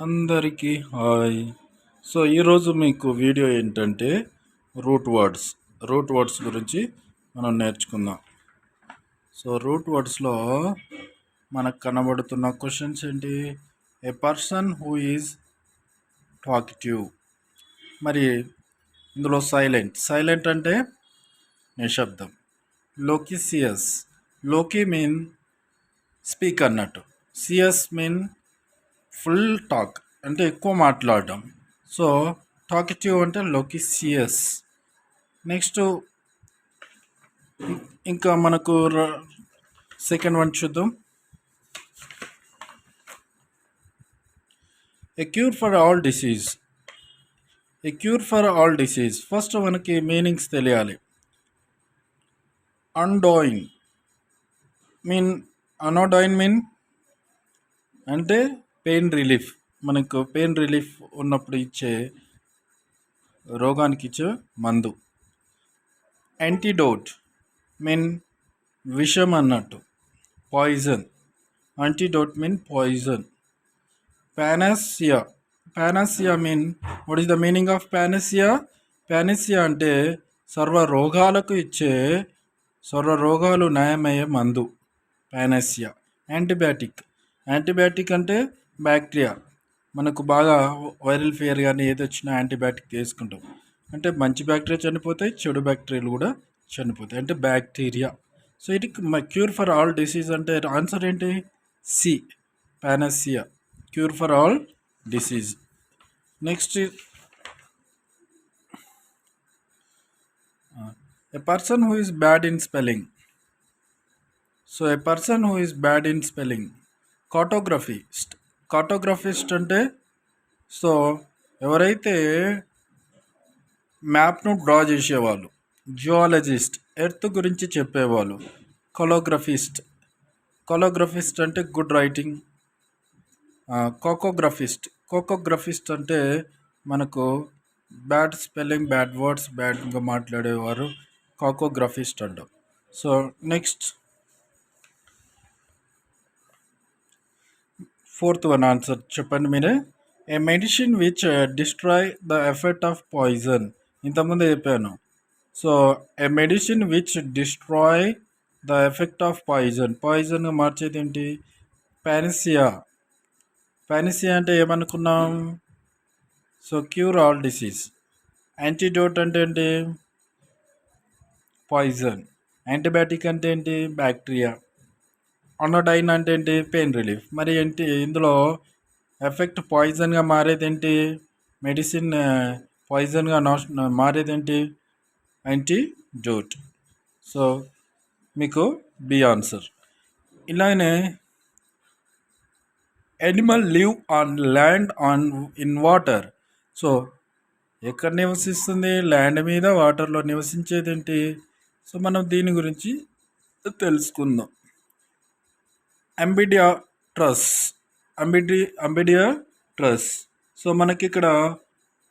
అందరికీ hi. So ఈరోజు మీకు వీడియో ఏంటంటే రూట్ వర్డ్స్ గురించి మనం నేర్చుకుందాం. సో రూట్ వర్డ్స్లో మనకు కనబడుతున్న క్వశ్చన్స్ ఏంటి? ఏ పర్సన్ హూ ఈజ్ టాకిటివ్. మరి ఇందులో సైలెంట్ అంటే నిశ్శబ్దం. లోకిసియస్, లోకి మీన్ స్పీక్ అన్నట్టు, సియస్ మీన్ ఫుల్ టాక్ అంటే ఎక్కువ మాట్లాడడం. సో టాకిటివ్ అంటే లోకిసియస్. నెక్స్ట్ ఇంకా మనకు సెకండ్ వన్ చూద్దాం. A cure for all disease. First మనకి మీనింగ్స్ తెలియాలి. అనోడాయిన్ మీన్ అంటే పెయిన్ రిలీఫ్. మనకు పెయిన్ రిలీఫ్ ఉన్నప్పుడు ఇచ్చే రోగానికి ఇచ్చే మందు. యాంటీడోట్ మీన్ విషం అన్నట్టు, poison. Antidote mean poison. Panacea mean what is the meaning of panacea? Panacea అంటే సర్వ రోగాలు నయమయ్యే మందు, పానాసియా. యాంటీబయాటిక్ అంటే బ్యాక్టీరియా. మనకు బాగా వైరల్ ఫీవర్ కానీ ఏది వచ్చినా యాంటీబయాటిక్ తీసుకుంటాం. అంటే మంచి బ్యాక్టీరియా చనిపోతాయి, చెడు బ్యాక్టీరియాలు కూడా చనిపోతాయి, అంటే బ్యాక్టీరియా. సో ఇది క్యూర్ ఫర్ ఆల్ డిసీజ్ అంటే ఆన్సర్ ఏంటి? C, panacea, cure for all disease. Next a person who is bad in spelling. So a person who is bad in spelling, cartographist అంటే so ఎవరైతే మ్యాప్ను draw చేసేవాళ్ళు. Geologist, earth గురించి చెప్పేవాళ్ళు. కొలోగ్రఫిస్ట్ అంటే good writing. కోకోగ్రఫిస్ట్ అంటే మనకు బ్యాడ్ స్పెల్లింగ్, బ్యాడ్ వర్డ్స్, బ్యాడ్గా మాట్లాడేవారు కోకోగ్రఫిస్ట్ అంటాం. So next fourth one answer చెప్పండి మీరే. A medicine which destroy the effect of poison. ఇంతకుముందే చెప్పాను. So a medicine which destroy the effect of poison మార్చేది ఏంటి? పానిసియా అంటే ఏమనుకున్నాం? So cure all disease. Antidote అంటే ఏంటి? పాయిజన్. యాంటీబయాటిక్ అంటే ఏంటి? బ్యాక్టీరియా. అనోడైన్ అంటే ఏంటి? Pain relief. మరి ఏంటి ఇందులో ఎఫెక్ట్ పాయిజన్గా మారేది ఏంటి? మెడిసిన్ పాయిజన్గా మారేది ఏంటి? యాంటీడోట్. సో మీకు బి ఆన్సర్. ఇలానే Animal live on land in water. So ఎక్కడ నివసిస్తుంది? ల్యాండ్ మీద, వాటర్లో నివసించేది ఏంటి? సో మనం దీని గురించి తెలుసుకుందాం. అంబిడియట్రస్. సో మనకి ఇక్కడ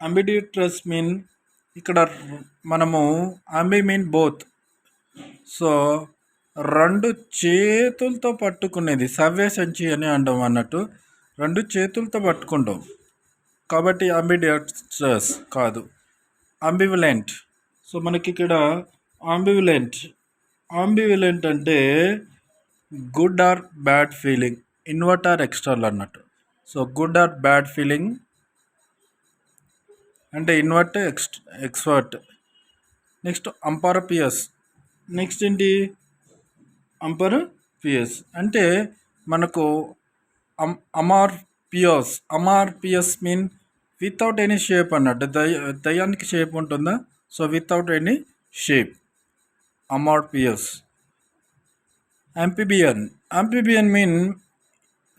అంబిడియట్రస్ మీన్ ఇక్కడ మనము అంబి మీన్ బోత్. సో రెండు చేతులతో పట్టుకునేది, సవ్య సంచి అని అంటాం అన్నట్టు. రెండు చేతులతో పట్టుకుంటాం కాబట్టి అంబిడియట్రస్ కాదు, అంబివలెంట్. సో మనకి ఇక్కడ ఆంబివలెంట్ అంటే good or bad feeling, invert or external అన్నట్టు. So good or bad feeling అంటే invert, extrovert. Next amorphous. Next ఏంటి? అంపరపియస్ అంటే మనకు amorphous mean without any shape అన్నట్టు. దయ్యానికి షేప్ ఉంటుందా? So without any shape, amorphous. Amphibian mean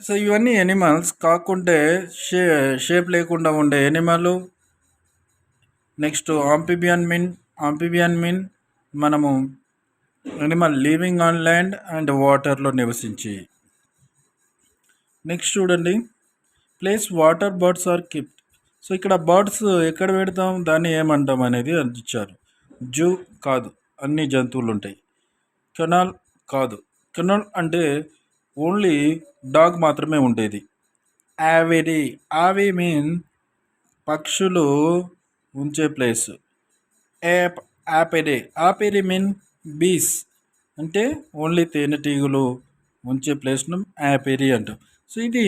so ఇవన్నీ animals కాకుంటే షేప్ లేకుండా ఉండే ఎనిమల్. నెక్స్ట్ ఆంపిబియన్ మీన్ మనము animal living on land and వాటర్లో నివసించి. నెక్స్ట్ చూడండి, place where birds are kept. So ఇక్కడ బర్డ్స్ ఎక్కడ పెడతాం, దాన్ని ఏమంటాం అనేది ఇచ్చారు. జూ కాదు, అన్ని జంతువులు ఉంటాయి. కెనాల్ కాదు, కెనాల్ అంటే ఓన్లీ డాగ్ మాత్రమే ఉండేది. యావిరీ. ఆవి మీన్ పక్షులు ఉంచే ప్లేస్. యాప్ యాపెరీ. ఆపెరీ మీన్ బీస్, అంటే ఓన్లీ తేనెటీగలు ఉంచే ప్లేస్ను యాపెరీ అంటాం. సో ఇది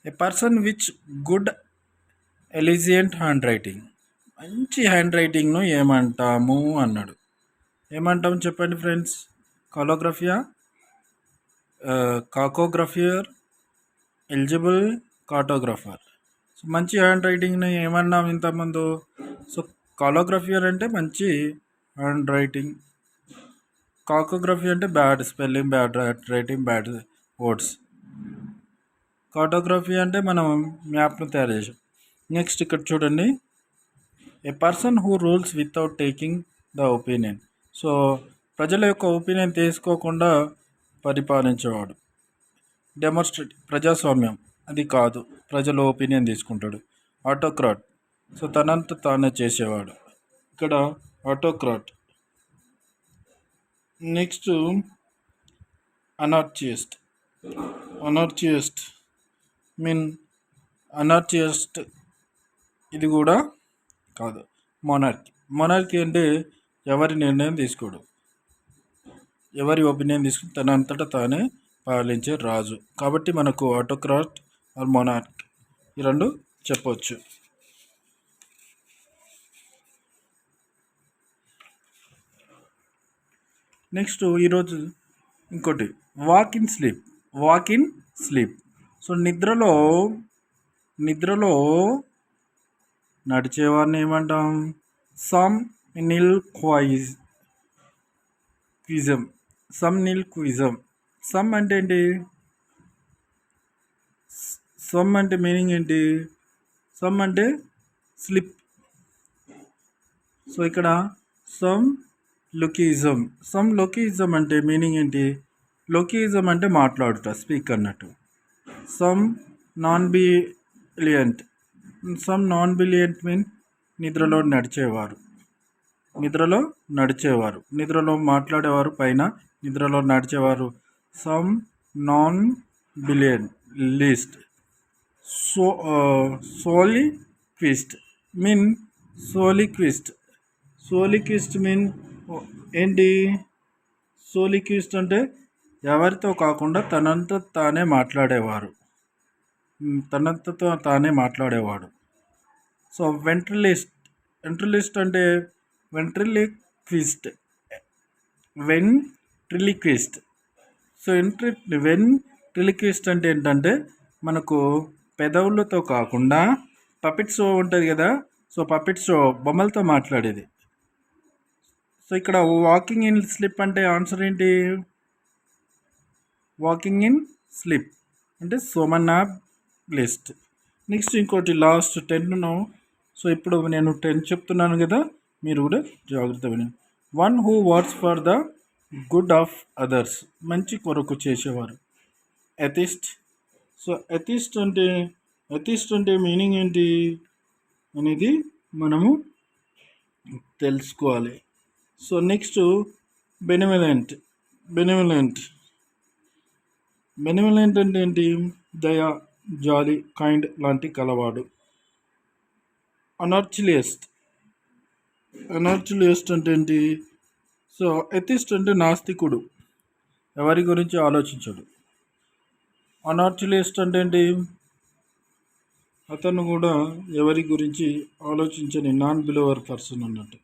a person which good elegant hand writing. మంచి హ్యాండ్ రైటింగ్ను ఏమంటాము అన్నాడు. ఏమంటాము చెప్పండి friends? Calligrapher, cacographer, eligible, cartographer. So మంచి హ్యాండ్ రైటింగ్ని ఏమన్నాం ఇంతకుముందు? సో కాలోగ్రఫియర్ అంటే మంచి హ్యాండ్ రైటింగ్, కాకోగ్రఫీ అంటే bad spelling, bad writing, bad words. Cartography అంటే మనం మ్యాప్ను తయారు చేసాం. నెక్స్ట్ ఇక్కడ చూడండి, a person who rules without taking the opinion. So ప్రజల యొక్క ఒపీనియన్ తీసుకోకుండా పరిపాలించేవాడు. డెమోన్స్ట్రేట్, ప్రజాస్వామ్యం అది కాదు, ప్రజల ఒపీనియన్ తీసుకుంటాడు. ఆటోక్రాట్, సో తనంత తానే చేసేవాడు. ఇక్కడ ఆటోక్రాట్. నెక్స్ట్ అనార్చియస్ట్. అనార్చియస్ట్ మీన్ అనార్చియస్ట్ ఇది కూడా కాదు. మొనార్కీ. మొనార్కీ అంటే ఎవరి నిర్ణయం తీసుకోడు, ఎవరి ఒపీనియన్ తీసుకుని తన అంతటా తానే పాలించే రాజు. కాబట్టి మనకు ఆటోక్రాట్ ఆర్ మొనార్క్ ఈ రెండు చెప్పవచ్చు. నెక్స్ట్ ఈరోజు ఇంకోటి, walk in sleep. Walk in sleep. So నిద్రలో నడిచేవాడిని ఏమంటాం? Somniloquism. Somniloquism. సమ్ అంటే ఏంటి? సమ్ అంటే మీనింగ్ ఏంటి? సమ్ అంటే స్లిప్. సో ఇక్కడ సమ్ లొకిజం. సమ్ లొకిజం అంటే మీనింగ్ ఏంటి? లొకిజం అంటే మాట్లాడుట, స్పీక్ అన్నట్టు. Some non బిలియంట్. Some non బిలియంట్ mean నిద్రలో నడిచేవారు. నిద్రలో మాట్లాడేవారు, పైన నిద్రలో నడిచేవారు. Some non బిలియంట్ list. Soliloquist mean soliloquist mean ఏంటి? సోలిక్విస్ట్ అంటే ఎవరితో కాకుండా తనంత తానే మాట్లాడేవాడు. సో వెంట్రిలిస్ట్ అంటే వెంట్రిలిక్విస్ట్. సో వెంట్రిలిక్విస్ట్ అంటే ఏంటంటే మనకు పెదవులతో కాకుండా పపెట్ షో ఉంటుంది కదా, సో పపెట్ షో బొమ్మలతో మాట్లాడేది. సో ఇక్కడ వాకింగ్ ఇన్ స్లిప్ అంటే ఆన్సర్ ఏంటి? వాకింగ్ ఇన్ స్లిప్ అంటే సోమనాబ్లిస్ట్. నెక్స్ట్ ఇంకోటి లాస్ట్ 10. సో ఇప్పుడు నేను 10 చెప్తున్నాను కదా, మీరు కూడా జాగ్రత్త వినండి. One who works for the good of others. మంచి కొరకు చేసేవారు. ఎథిస్ట్. సో ఎథిస్ట్ అంటే మీనింగ్ ఏంటి అనేది మనము తెలుసుకోవాలి. సో నెక్స్ట్ బెనివలెంట్ అంటే ఏంటి? దయ, జాలి, కైండ్ లాంటి కలవాడు. అనార్చిలియస్ట్ అంటే ఏంటి? సో ఎథిస్ట్ అంటే నాస్తికుడు, ఎవరి గురించి ఆలోచించడు. అనార్చిలియస్ట్ అంటే ఏంటి? అతను కూడా ఎవరి గురించి ఆలోచించని నాన్ బిలీవర్ పర్సన్ అన్నట్టు.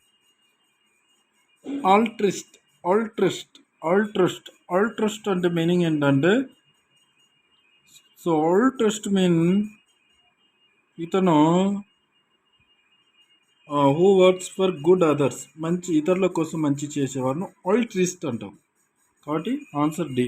ఆల్ట్రిస్ట్ అంటే మీనింగ్ ఏంటంటే, సో ఆల్ట్రిస్ట్ మీన్ ఇతను who works for good others, మంచి ఇతరుల కోసం మంచి చేసేవారు ఆల్ట్రిస్ట్ అంటాం. కాబట్టి ఆన్సర్ డి.